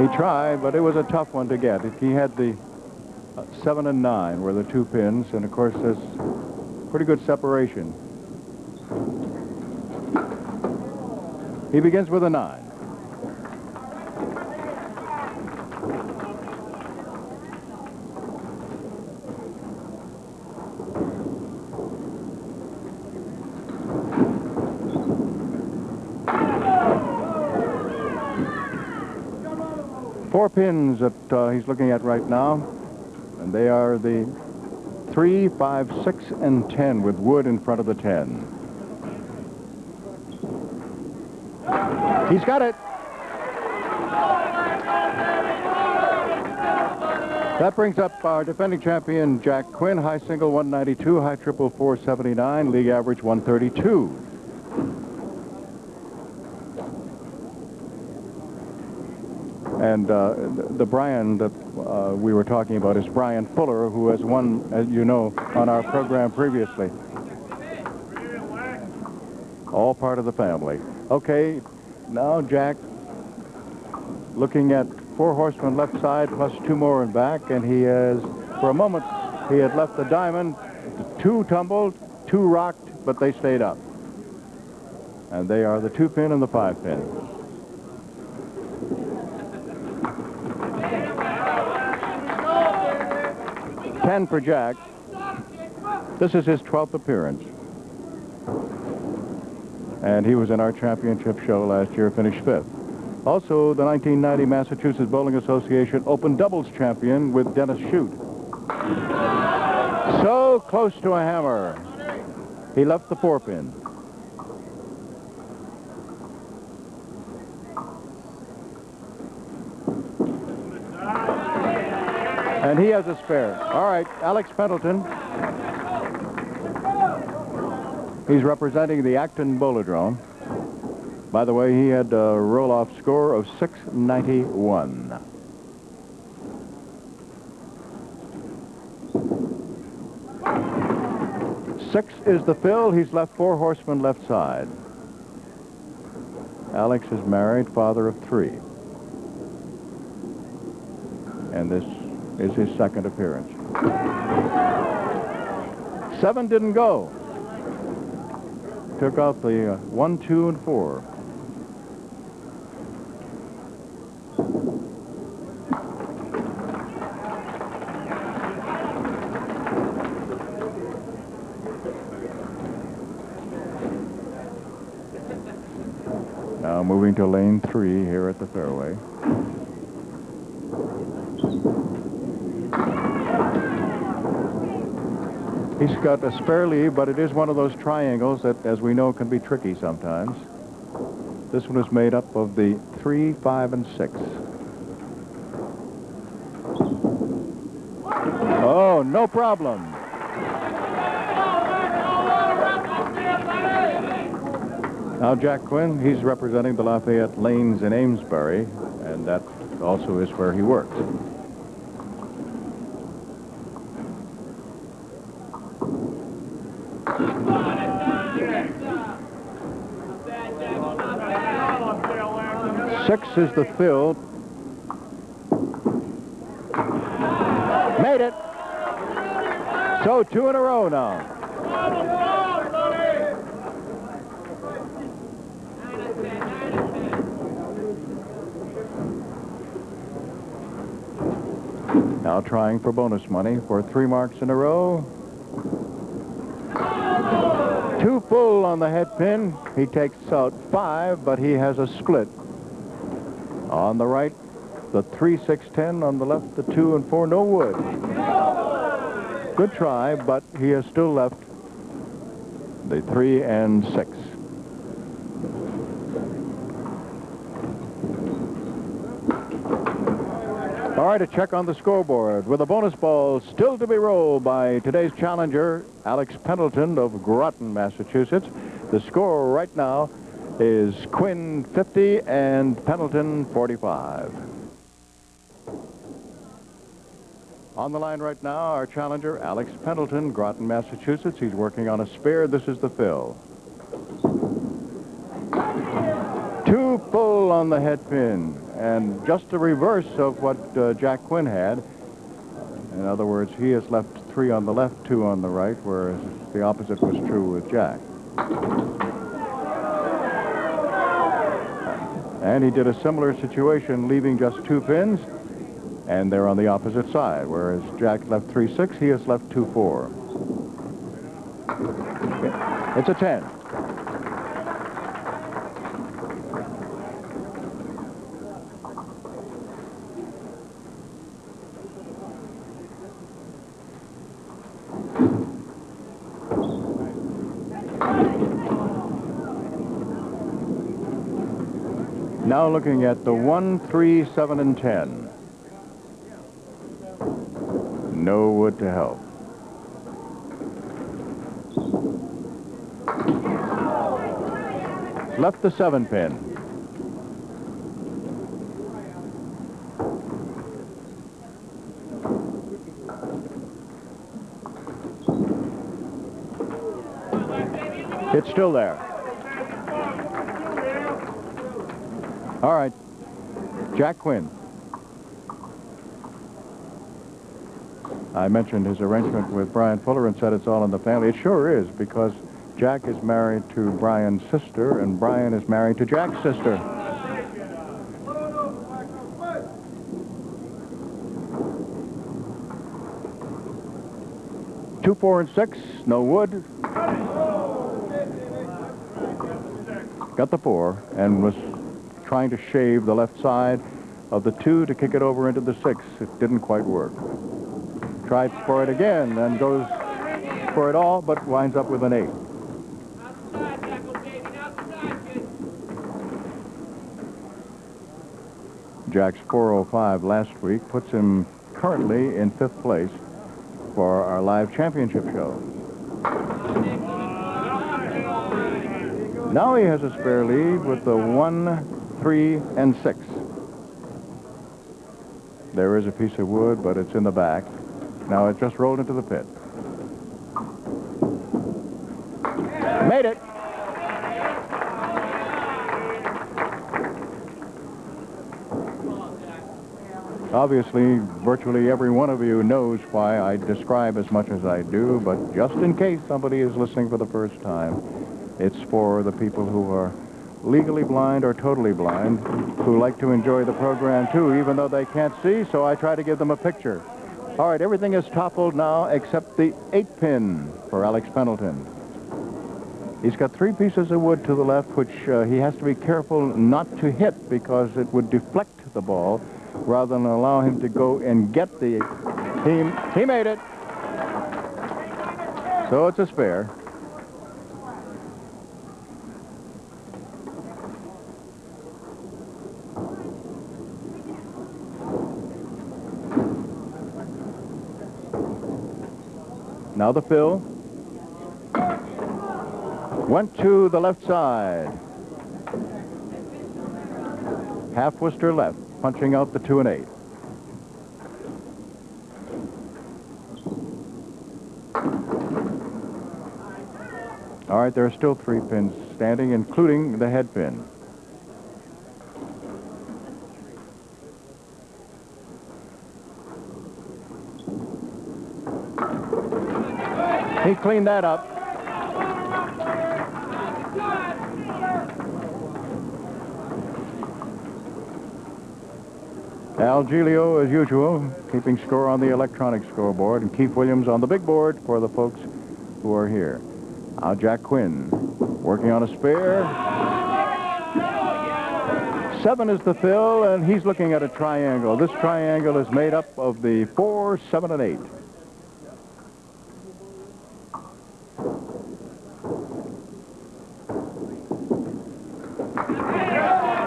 He tried, but it was a tough one to get. He had the 7 and 9 were the 2 pins, and of course there's pretty good separation. He begins with a 9. Four pins that he's looking at right now, and they are the 3, 5, 6, and 10 with wood in front of the 10. He's got it. That brings up our defending champion, Jack Quinn, high single 192, high triple 479, league average 132. And the Brian that we were talking about is Brian Fuller, who has won, as you know, on our program previously. All part of the family. Okay, now Jack looking at 4 horsemen left side plus 2 more in back, and he has, for a moment, he had left the diamond. 2 tumbled, 2 rocked, but they stayed up. And they are the 2 pin and the 5 pin. Ten for Jack. This is his 12th appearance. And he was in our championship show last year, finished 5th. Also, the 1990 Massachusetts Bowling Association Open Doubles champion with Dennis Shute. So close to a hammer. He left the 4 pin. And he has a spare. All right, Alex Pendleton. He's representing the Acton Bowlodrome. By the way, he had a roll-off score of 691. Six is the fill. He's left 4 horsemen left side. Alex is married, father of 3. And this is his 2nd appearance. 7 didn't go. Took out the 1, 2, and 4. Now moving to lane 3 here at the fairway. He's got a spare lead, but it is one of those triangles that, as we know, can be tricky sometimes. This one is made up of the 3, 5, and 6. Oh, no problem. Now Jack Quinn, he's representing the Lafayette Lanes in Amesbury, and that also is where he works. Six is the fill. Made it. So 2 in a row now. Now trying for bonus money for 3 marks in a row. 2 full on the head pin. He takes out 5, but he has a split. On the right, the 3, 6, 10. On the left, the 2 and 4. No wood. Good try, but he has still left the 3 and 6. All right, a check on the scoreboard with a bonus ball still to be rolled by today's challenger, Alex Pendleton of Groton, Massachusetts. The score right now is Quinn 50 and Pendleton 45. On the line right now, our challenger, Alex Pendleton, Groton, Massachusetts. He's working on a spare. This is the fill. 2 full on the head pin. and just the reverse of what Jack Quinn had. In other words, he has left 3 on the left, 2 on the right, whereas the opposite was true with Jack. And he did a similar situation, leaving just 2 pins, and they're on the opposite side, whereas Jack left 3-6, he has left 2-4. It's a 10. Now looking at the 1, 3, 7, and 10. No wood to help. Left the 7 pin. It's still there. All right, Jack Quinn. I mentioned his arrangement with Brian Fuller and said it's all in the family. It sure is, because Jack is married to Brian's sister, and Brian is married to Jack's sister. Two, 4, and 6, no wood. Got the 4 and was trying to shave the left side of the 2 to kick it over into the 6. It didn't quite work. Tried for it again and goes for it all, but winds up with an 8. Jack's 405 last week puts him currently in 5th place for our live championship show. Now he has a spare lead with the 1, 3, and 6. There is a piece of wood, but it's in the back. Now it just rolled into the pit. Made it. Obviously, virtually every one of you knows why I describe as much as I do, but just in case somebody is listening for the first time, it's for the people who are legally blind or totally blind, who like to enjoy the program too, even though they can't see, so I try to give them a picture. All right, everything is toppled now except the 8-pin for Alex Pendleton. He's got 3 pieces of wood to the left, which he has to be careful not to hit because it would deflect the ball rather than allow him to go and get the... He made it. So it's a spare. Now the fill. Went to the left side. Half Worcester left, punching out the 2 and 8. All right, there are still 3 pins standing, including the head pin. He cleaned that up. Al Giglio, as usual, keeping score on the electronic scoreboard, and Keith Williams on the big board for the folks who are here. Now Jack Quinn, working on a spare. 7 is the fill, and he's looking at a triangle. This triangle is made up of the 4, 7, and 8.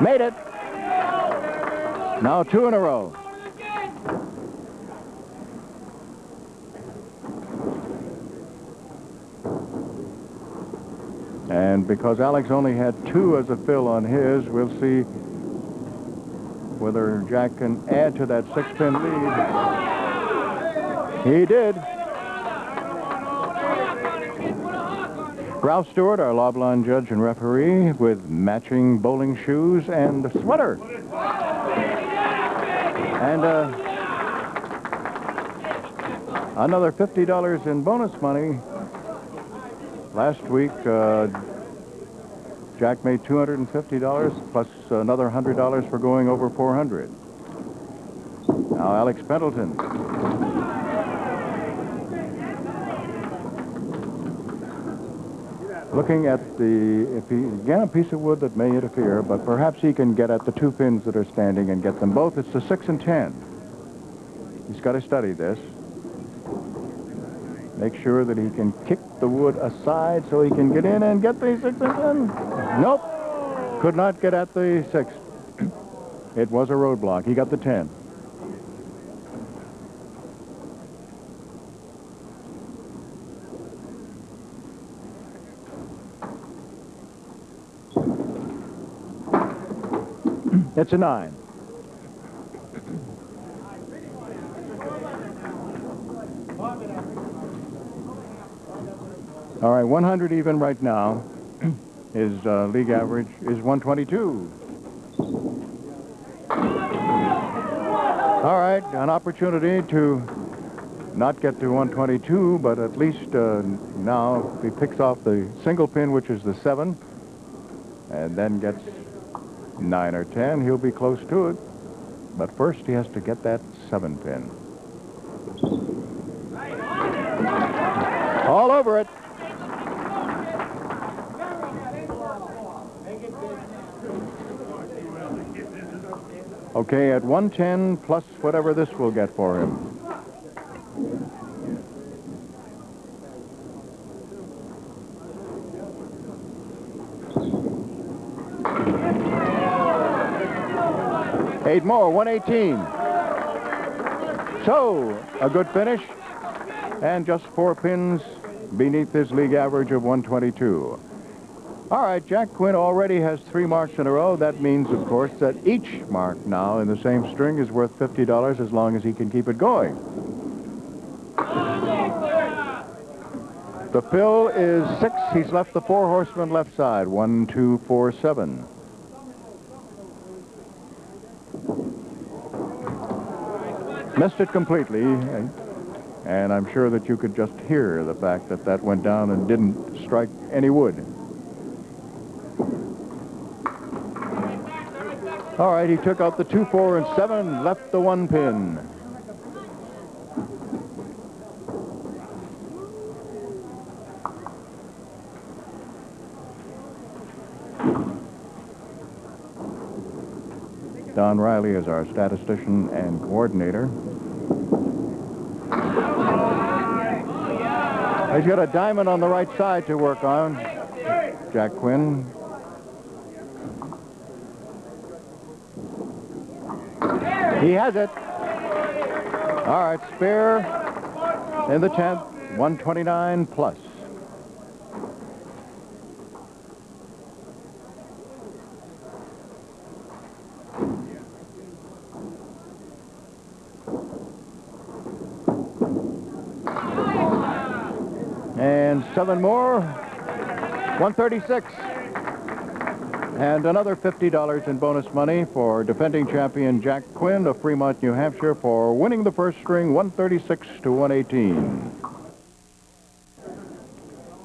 Made it. Now 2 in a row. And because Alex only had 2 as a fill on his, we'll see whether Jack can add to that 6-pin lead. He did. Ralph Stewart, our law blonde judge and referee, with matching bowling shoes and a sweater. And another $50 in bonus money. Last week, Jack made $250 plus another $100 for going over 400. Now Alex Pendleton. Looking at if he again a piece of wood that may interfere, but perhaps he can get at the two pins that are standing and get them both. It's the 6 and 10. He's got to study this. Make sure that he can kick the wood aside so he can get in and get the 6 and 10. Nope. Could not get at the 6. It was a roadblock. He got the 10. It's a 9. All right, 100 even right now. His league average is 122. All right, an opportunity to not get to 122, but at least now if he picks off the single pin, which is the 7, and then gets 9 or 10, he'll be close to it. But first he has to get that 7 pin. All over it. Okay, at 110 plus whatever this will get for him. Eight more, 118. So, a good finish, and just 4 pins beneath his league average of 122. All right, Jack Quinn already has 3 marks in a row. That means, of course, that each mark now in the same string is worth $50 as long as he can keep it going. The fill is 6. He's left the 4 horsemen left side. 1, 2, 4, 7. Missed it completely, and I'm sure that you could just hear the fact that that went down and didn't strike any wood. All right, he took out the 2, 4, and 7, left the 1 pin. Don Riley is our statistician and coordinator. He's got a diamond on the right side to work on, Jack Quinn. He has it. All right, spare in the 10th, 129 plus. And 7 more, 136. And another $50 in bonus money for defending champion Jack Quinn of Fremont, New Hampshire, for winning the first string, 136 to 118.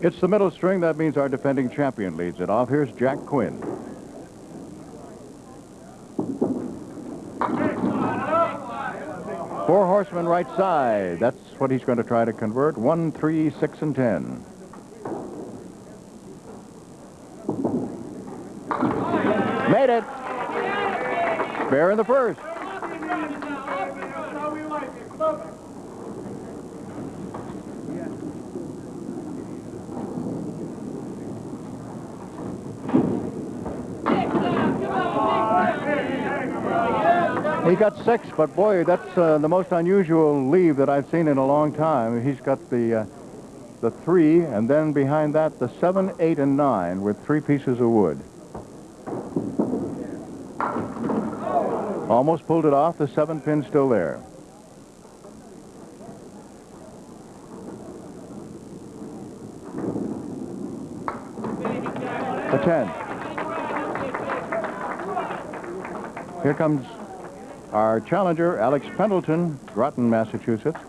It's the middle string. That means our defending champion leads it off. Here's Jack Quinn. Four horsemen right side. That's what he's going to try to convert. 1, 3, 6, and 10. Made it. Spare in the first. He got 6, but boy, that's the most unusual leave that I've seen in a long time. He's got the 3, and then behind that the 7, 8, and 9 with 3 pieces of wood. Almost pulled it off. The 7 pin's still there. The 10. Here comes our challenger, Alex Pendleton, Groton, Massachusetts.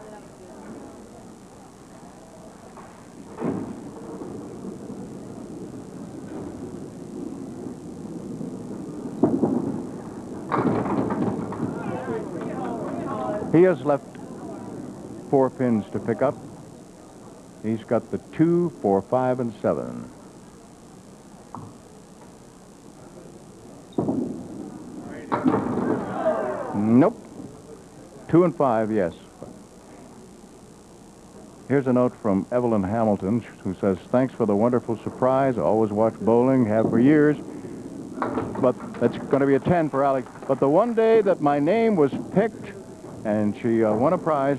He has left 4 pins to pick up. He's got the 2, 4, 5, and 7. Nope. 2 and 5, yes. Here's a note from Evelyn Hamilton, who says, thanks for the wonderful surprise. Always watch bowling, have for years. But that's going to be a 10 for Alex. But the one day that my name was picked and she won a prize,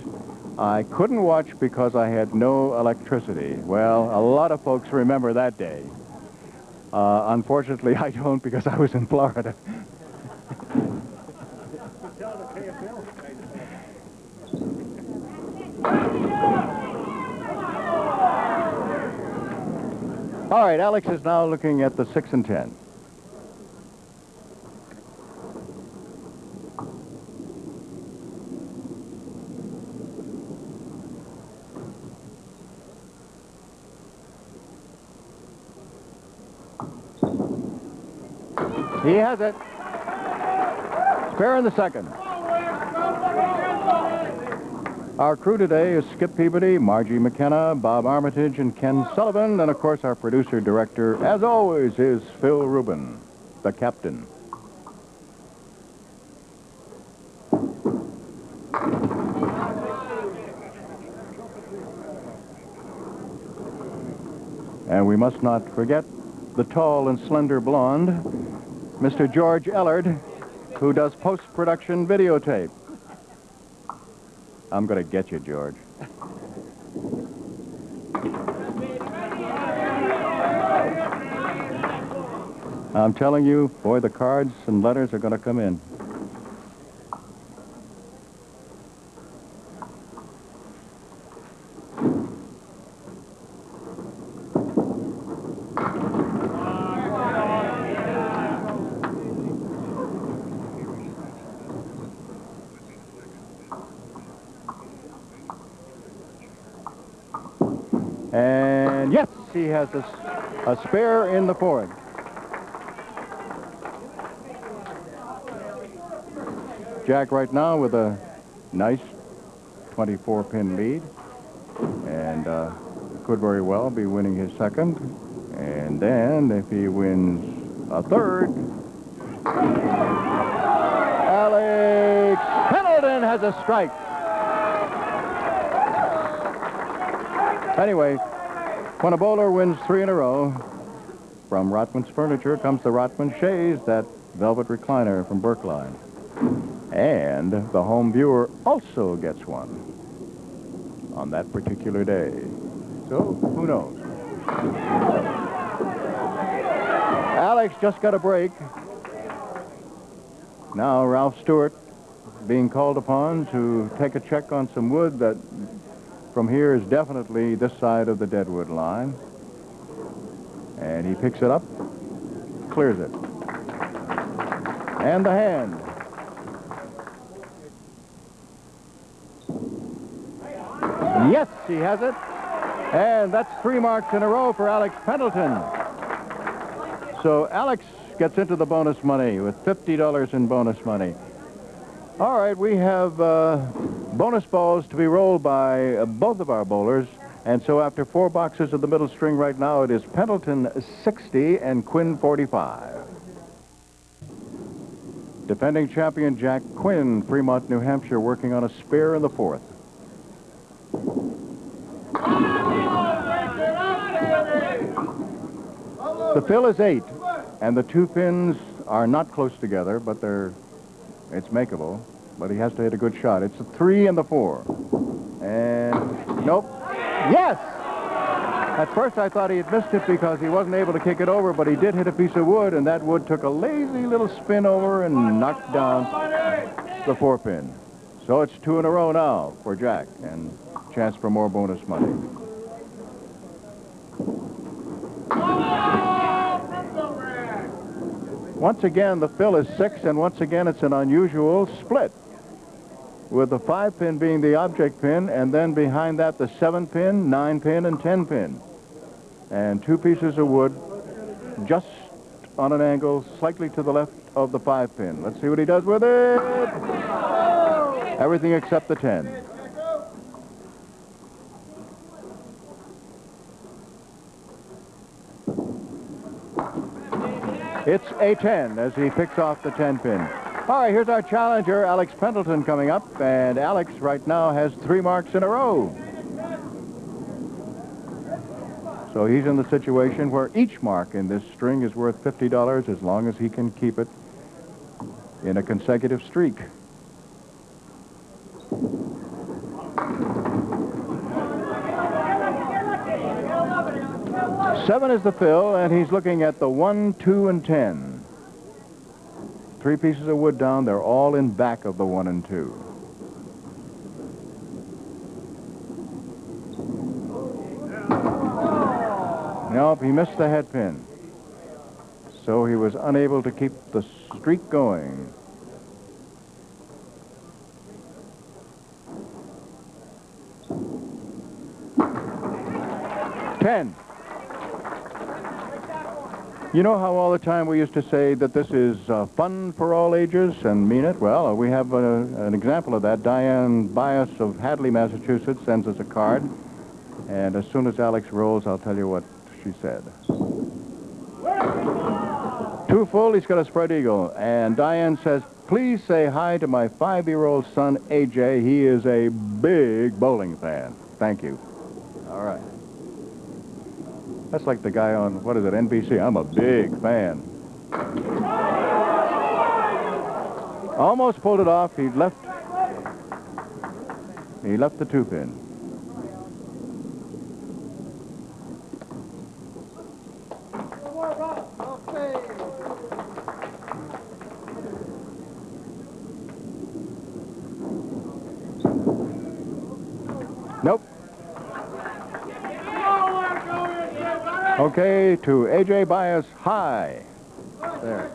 I couldn't watch because I had no electricity. Well, a lot of folks remember that day. Unfortunately, I don't because I was in Florida. All right, Alex is now looking at the 6 and 10. He has it. Spare in the second. Our crew today is Skip Peabody, Margie McKenna, Bob Armitage, and Ken Sullivan. And, of course, our producer-director, as always, is Phil Rubin, the captain. And we must not forget the tall and slender blonde, Mr. George Ellard, who does post-production videotape. I'm going to get you, George. I'm telling you, boy, the cards and letters are going to come in. And yes, he has a spare in the fourth. Jack right now with a nice 24-pin lead, and could very well be winning his second. And then if he wins a third, Alex Pendleton has a strike. Anyway, when a bowler wins 3 in a row, from Rotman's Furniture comes the Rotman Chaise, that velvet recliner from Brookline. And the home viewer also gets one on that particular day. So, who knows? Alex just got a break. Now Ralph Stewart being called upon to take a check on some wood that from here is definitely this side of the deadwood line. And he picks it up, clears it. And the hand. Yes, he has it. And that's 3 marks in a row for Alex Pendleton. So Alex gets into the bonus money with $50 in bonus money. All right, we have bonus balls to be rolled by both of our bowlers. And so after 4 boxes of the middle string right now, it is Pendleton 60 and Quinn 45. Defending champion Jack Quinn, Fremont, New Hampshire, working on a spare in the fourth. The fill is 8, and the 2 pins are not close together, but it's makeable. But he has to hit a good shot. It's a 3 and the 4. And nope. Yes! At first I thought he had missed it because he wasn't able to kick it over, but he did hit a piece of wood, and that wood took a lazy little spin over and knocked down the 4 pin. So it's 2 in a row now for Jack, and chance for more bonus money. Once again, the fill is 6, and once again, it's an unusual split, with the 5-pin being the object pin, and then behind that, the 7-pin, 9-pin, and 10-pin. And 2 pieces of wood just on an angle slightly to the left of the 5-pin. Let's see what he does with it. Everything except the 10. It's a 10 as he picks off the 10-pin. All right, here's our challenger, Alex Pendleton, coming up. And Alex right now has 3 marks in a row. So he's in the situation where each mark in this string is worth $50 as long as he can keep it in a consecutive streak. Seven is the fill, and he's looking at the 1, 2, and 10. 3 pieces of wood down. They're all in back of the 1 and 2. Nope, he missed the head pin. So he was unable to keep the streak going. Ten. You know how all the time we used to say that this is fun for all ages and mean it? Well, we have an example of that. Diane Bias of Hadley, Massachusetts, sends us a card. And as soon as Alex rolls, I'll tell you what she said. 2 full, he's got a spread eagle. And Diane says, please say hi to my 5-year-old son, AJ. He is a big bowling fan. Thank you. All right. That's like the guy on, what is it, NBC? I'm a big fan. Almost pulled it off. He left the 2-pin. Nope. Okay, to A.J. Bias, high. There.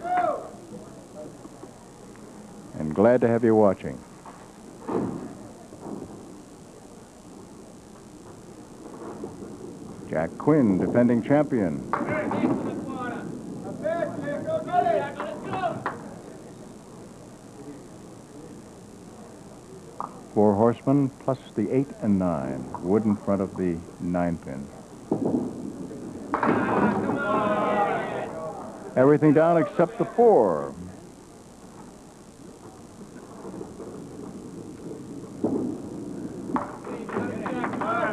And glad to have you watching. Jack Quinn, defending champion. 4 horsemen plus the 8 and 9. Wood in front of the 9-pin. Everything down except the 4.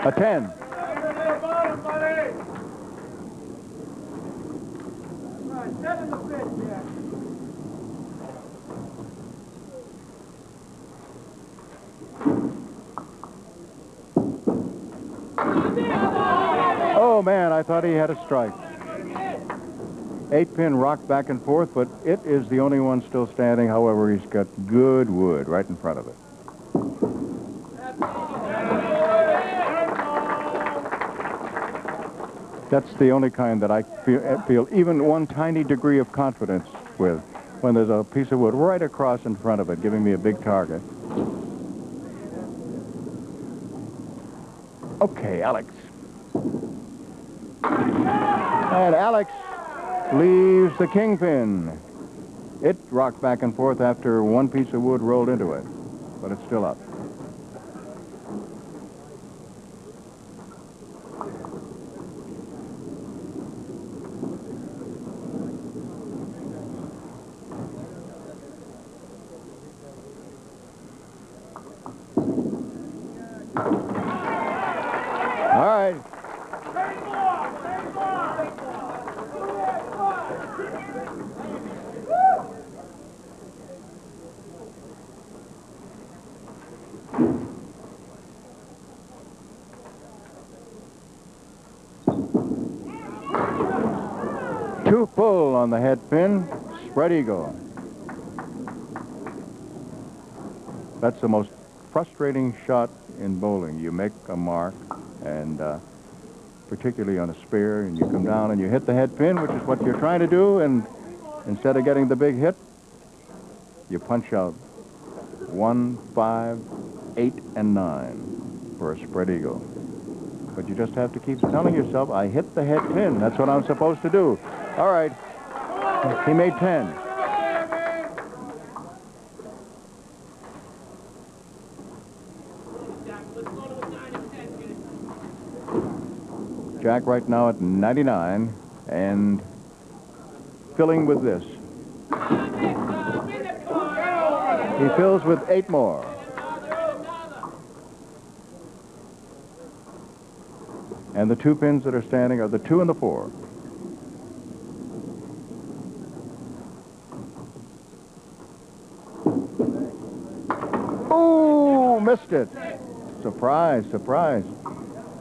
A 10. Oh, man, I thought he had a strike. 8-pin rocked back and forth, but it is the only one still standing. However, he's got good wood right in front of it. That's the only kind that I feel even one tiny degree of confidence with, when there's a piece of wood right across in front of it, giving me a big target. Okay, Alex. And Alex leaves the kingpin. It rocked back and forth after one piece of wood rolled into it, but it's still up. All right. Too full on the head pin, spread eagle. That's the most frustrating shot in bowling. You make a mark, and particularly on a spare, and you come down and you hit the head pin, which is what you're trying to do, and Instead of getting the big hit, you punch out 1, 5, 8, and 9 for a spread eagle. But you just have to keep telling yourself, I hit the head pin. That's what I'm supposed to do. All right. He made 10. Jack right now at 99 and filling with this. He fills with 8 more. And the 2 pins that are standing are the 2 and the 4. Ooh, missed it. Surprise, surprise.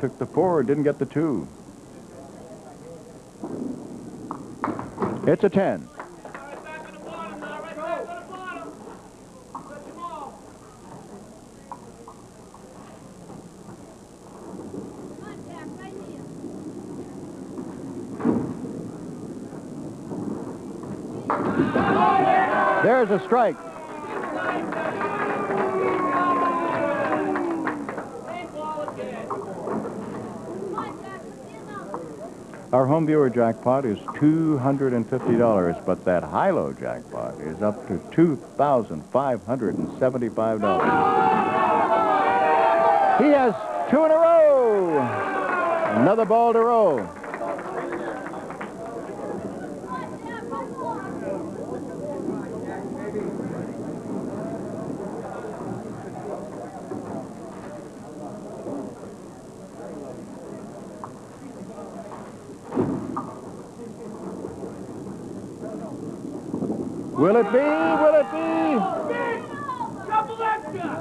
Took the 4, didn't get the 2. It's a 10. There's a strike. Our home viewer jackpot is $250, but that high-low jackpot is up to $2,575. He has 2 in a row. Another ball to roll. Will it be? Will it be?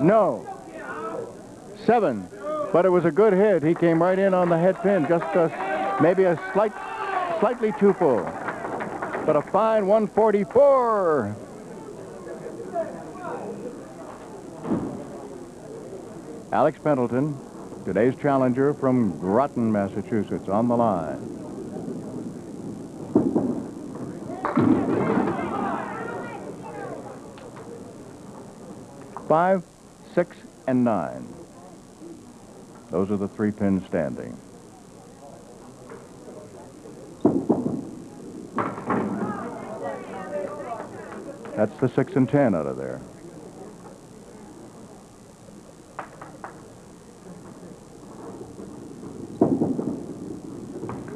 No. 7. But it was a good hit. He came right in on the head pin. Just maybe a slightly too full. But a fine 144. Alex Pendleton, today's challenger from Groton, Massachusetts, on the line. 5, 6, and 9. Those are the 3 pins standing. That's the 6 and 10 out of there.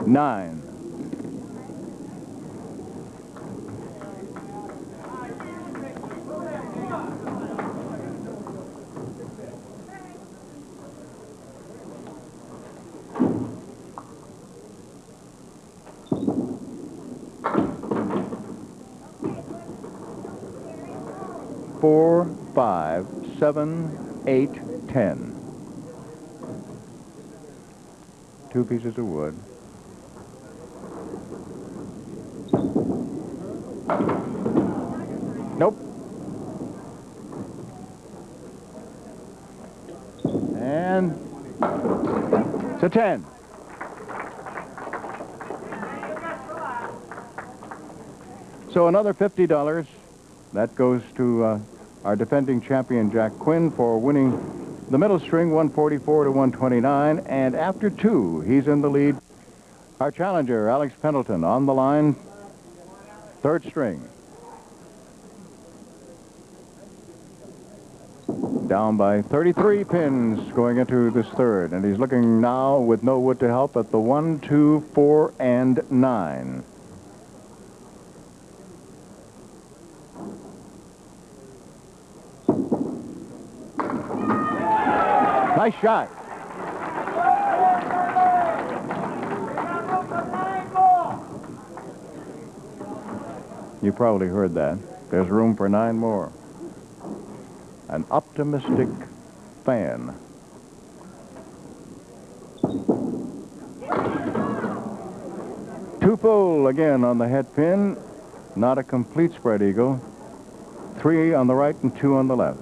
Nine. Four, 5, 7, 8, 10. 2 pieces of wood. Nope. And it's a 10. So another $50. That goes to our defending champion, Jack Quinn, for winning the middle string, 144 to 129. And after 2, he's in the lead. Our challenger, Alex Pendleton, on the line, 3rd string. Down by 33 pins going into this 3rd. And he's looking now with no wood to help at the 1, 2, 4, and 9. Nice shot. You probably heard that. There's room for 9 more. An optimistic fan. Two full again on the head pin. Not a complete spread eagle. 3 on the right and 2 on the left.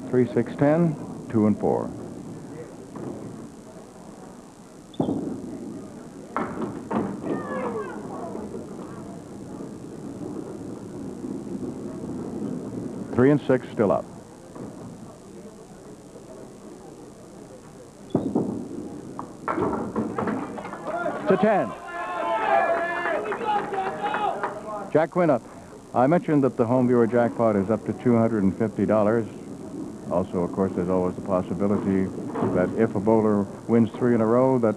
3, 6, 10, 2 and 4. 3 and 6 still up. To 10. Jack Quinn up. I mentioned that the home viewer jackpot is up to $250. Also, of course, there's always the possibility that if a bowler wins 3 in a row, that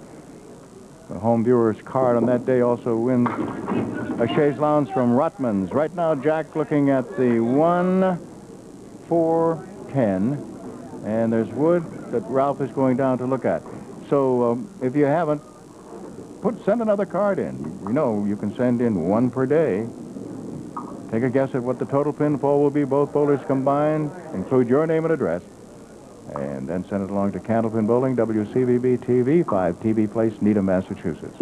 the home viewer's card on that day also wins a chaise lounge from Rotman's. Right now, Jack looking at the 1, 4, 10, and there's wood that Ralph is going down to look at. So if you haven't, send another card in. You know, you can send in 1 per day. Take a guess at what the total pinfall will be, both bowlers combined. Include your name and address. And then send it along to Candlepin Bowling, WCVB TV, 5 TV Place, Needham, Massachusetts.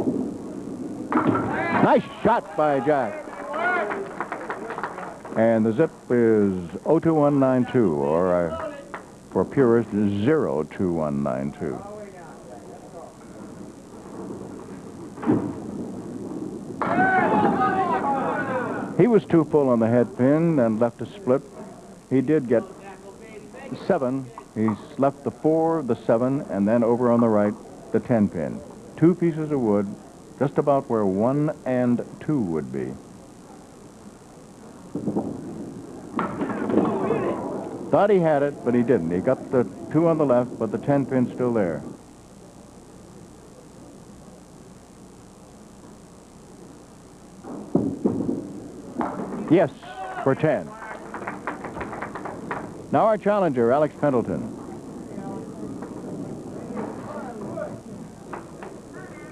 Nice shot by Jack. And the zip is 02192, or for purists, 02192. He was too full on the head pin and left a split. He did get 7. He's left the 4, the 7, and then over on the right, the 10 pin. 2 pieces of wood, just about where 1 and 2 would be. Thought he had it, but he didn't. He got the 2 on the left, but the 10 pin's still there. Yes, for 10. Now our challenger, Alex Pendleton.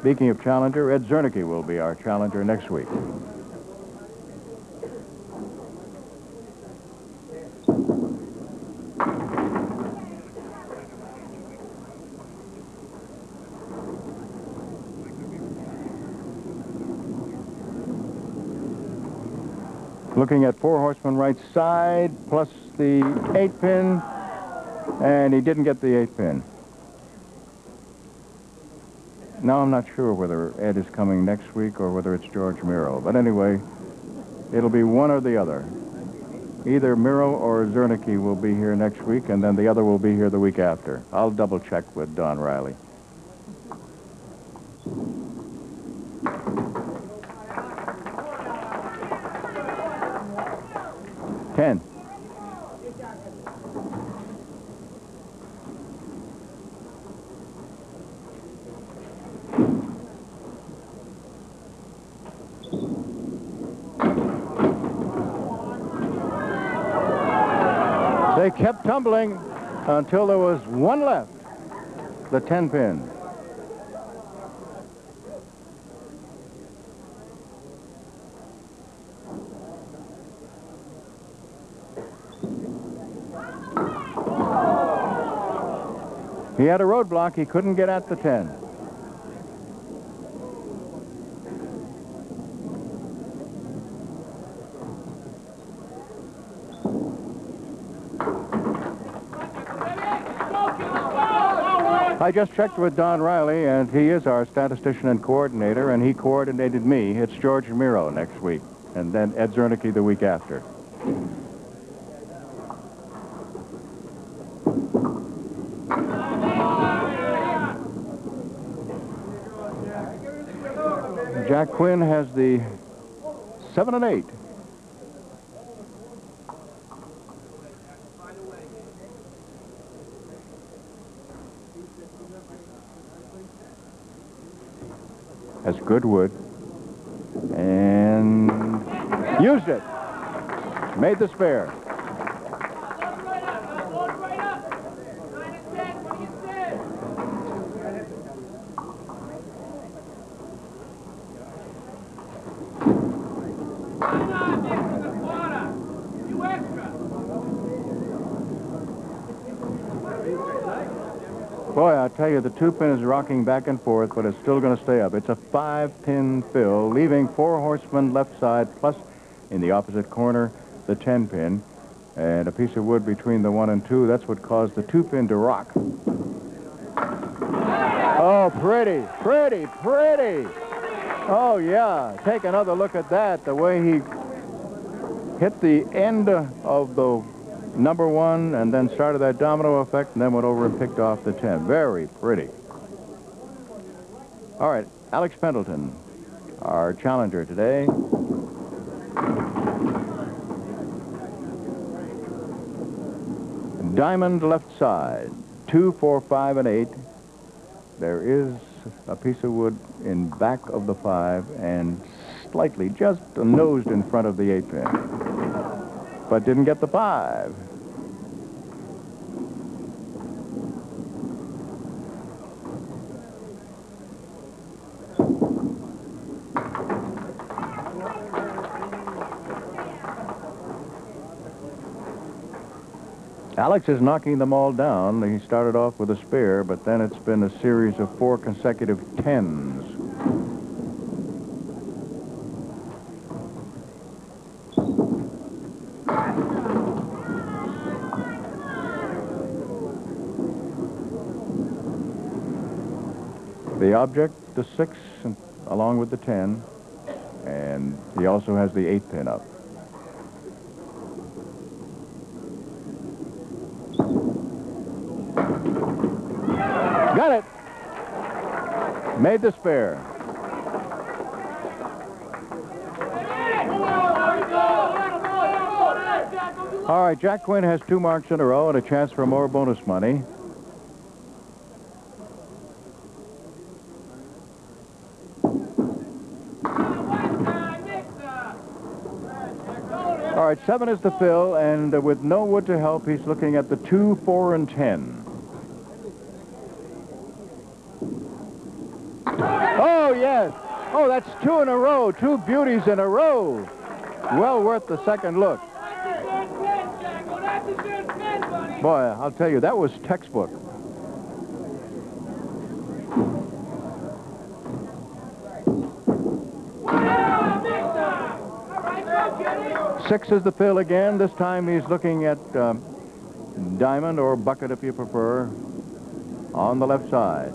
Speaking of challenger, Ed Zernike will be our challenger next week. Looking at 4 horsemen right side, plus the 8 pin, and he didn't get the 8 pin. Now I'm not sure whether Ed is coming next week or whether it's George Miro. But anyway, it'll be one or the other. Either Miro or Zernike will be here next week, and then the other will be here the week after. I'll double check with Don Riley. Ten. They kept tumbling until there was 1 left, the 10 pin. He had a roadblock. He couldn't get at the 10. I just checked with Don Riley, and he is our statistician and coordinator, and he coordinated me. It's George Miro next week, and then Ed Zernike the week after. Jack Quinn has the 7 and 8. Has good wood. And used it. Made the spare. Boy, I tell you, the 2 pin is rocking back and forth, but it's still going to stay up. It's a 5-pin fill, leaving 4 horsemen left side, plus in the opposite corner, the 10 pin, and a piece of wood between the 1 and 2. That's what caused the 2 pin to rock. Oh, pretty, pretty, pretty. Oh, yeah. Take another look at that. The way he hit the end of the number 1 and then started that domino effect and then went over and picked off the 10. Very pretty. All right, Alex Pendleton, our challenger today. Diamond left side, 2, 4, 5, and 8. There is a piece of wood in back of the 5 and slightly just nosed in front of the 8 pin, but didn't get the 5. Alex is knocking them all down. He started off with a spare, but then it's been a series of 4 consecutive 10s. The object, the 6, along with the 10, and he also has the 8 pin up. Got it. Made the spare. All right, Jack Quinn has 2 marks in a row and a chance for more bonus money. All right, 7 is the fill, and with no wood to help, he's looking at the 2, 4, and 10. Oh, yes. Oh, that's 2 in a row. 2 beauties in a row. Well worth the second look. Boy, I'll tell you, that was textbook. Six is the fill again. This time he's looking at diamond or bucket, if you prefer, on the left side.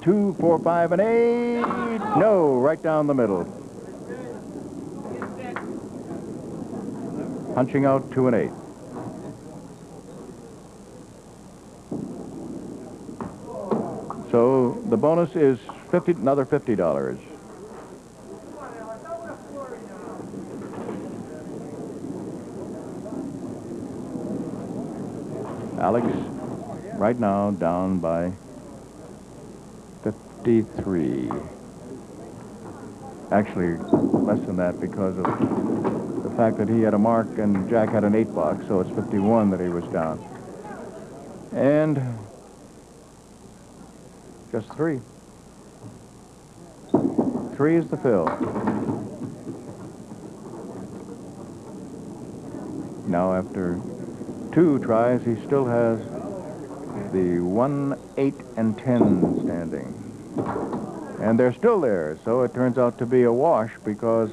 2, 4, 5, and 8. No, right down the middle. Punching out 2 and 8. So the bonus is another $50. Alex, right now, down by 53. Actually, less than that because of the fact that he had a mark and Jack had an 8 box, so it's 51 that he was down. And just 3. 3 is the fill. Now, after 2 tries, he still has the 1, 8, and 10 standing. And they're still there, so it turns out to be a wash because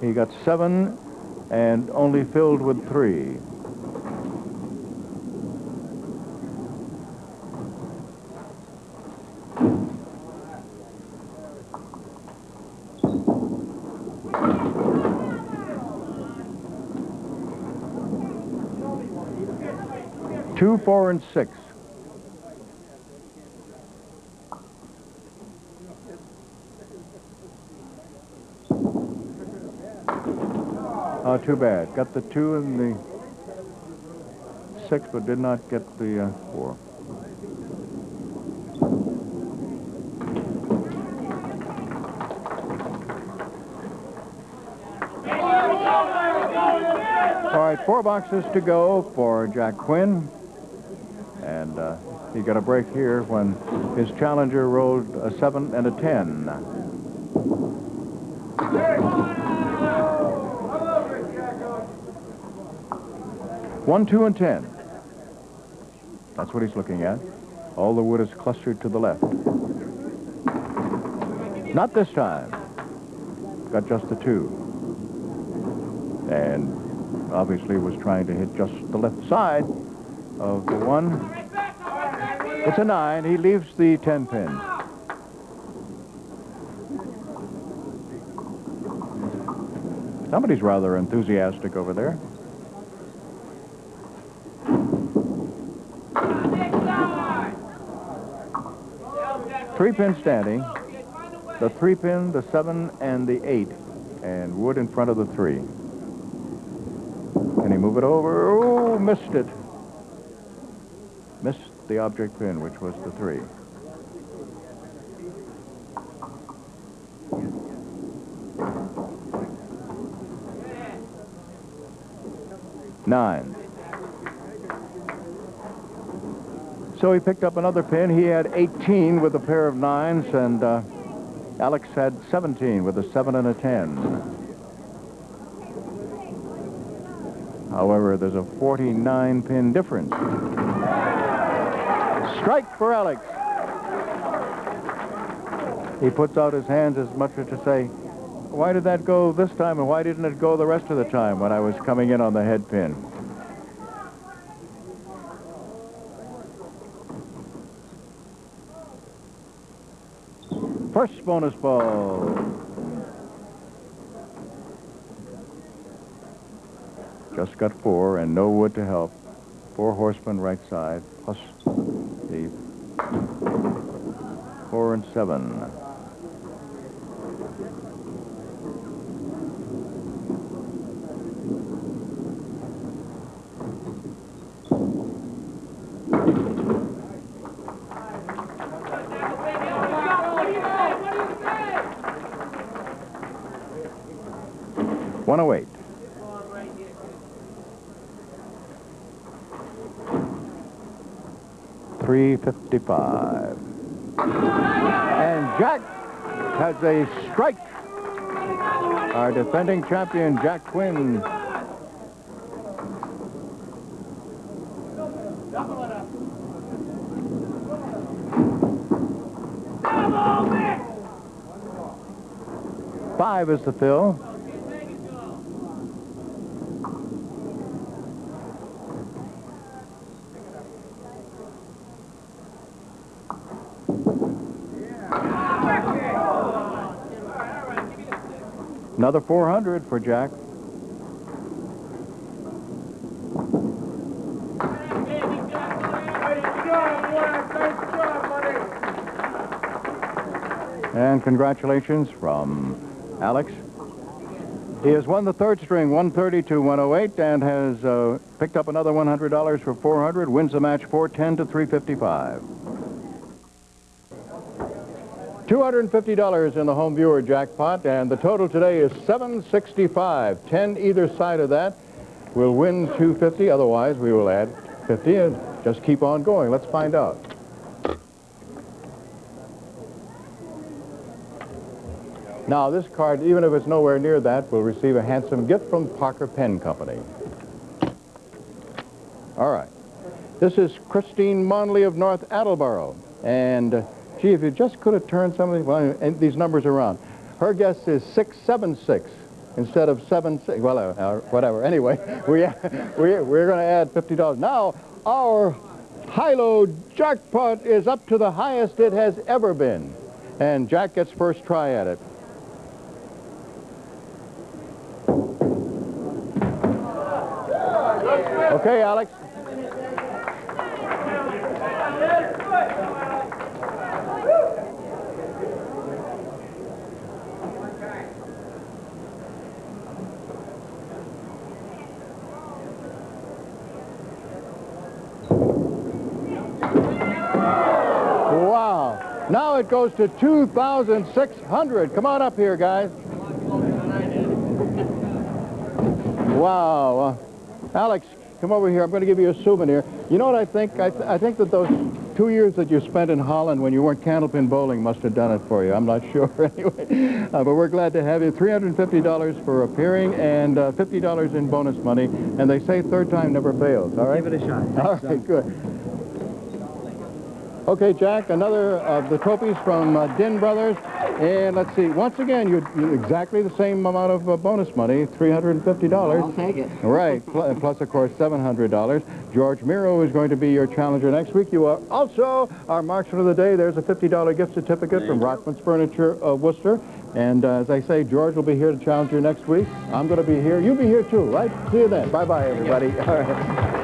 he got 7 and only filled with 3. Two, 4, and 6. Oh, too bad. Got the 2 and the 6, but did not get the 4. All right, 4 boxes to go for Jack Quinn. And he got a break here when his challenger rolled a 7 and a 10. 1, 2, and 10. That's what he's looking at. All the wood is clustered to the left. Not this time. Got just the 2. And obviously was trying to hit just the left side of the 1. It's a 9. He leaves the 10 pin. Somebody's rather enthusiastic over there. 3-pin standing. The 3-pin, the 7, and the 8. And Wood in front of the 3. Can he move it over? Oh, missed it. Missed the object pin, which was the 3. Nine. So he picked up another pin. He had 18 with a pair of 9s, and Alex had 17 with a 7 and a 10. However, there's a 49-pin difference. Strike for Alex. He puts out his hands as much as to say, why did that go this time and why didn't it go the rest of the time when I was coming in on the head pin? First bonus ball. Just got 4 and no Wood to help. 4 horsemen right side plus the 4 and 7. $108. $355. And Jack has a strike. Our defending champion, Jack Quinn. $5 is the fill. Another 400 for Jack. And congratulations from Alex. He has won the 3rd string, 130 to 108, and has picked up another $100 for 400, wins the match 410 to 355. $250 in the home viewer jackpot, and the total today is $765. 10 either side of that will win $250. Otherwise, we will add 50 and just keep on going. Let's find out. Now, this card, even if it's nowhere near that, will receive a handsome gift from Parker Pen Company. All right. This is Christine Monley of North Attleboro, and gee, if you just could have turned some of these numbers around. Her guess is 676 instead of 76. Well, whatever. Anyway, we're going to add $50. Now, our high-low jackpot is up to the highest it has ever been. And Jack gets first try at it. Okay, Alex. Wow. Now it goes to 2,600. Come on up here, guys. Wow. Alex, come over here. I'm going to give you a souvenir. You know what I think? I think that those 2 years that you spent in Holland when you weren't Candlepin bowling must have done it for you. I'm not sure anyway. But we're glad to have you. $350 for appearing and $50 in bonus money. And they say 3rd time never fails. All right? Give it a shot. All right, good. Okay, Jack, another of the trophies from Din Brothers. And let's see, once again, you exactly the same amount of bonus money, $350. I'll take it. Right, plus, of course, $700. George Miro is going to be your challenger next week. You are also our marksman of the day. There's a $50 gift certificate from Rockman's Furniture of Worcester. And as I say, George will be here to challenge you next week. I'm going to be here. You'll be here too, right? See you then. Bye-bye, everybody. All right.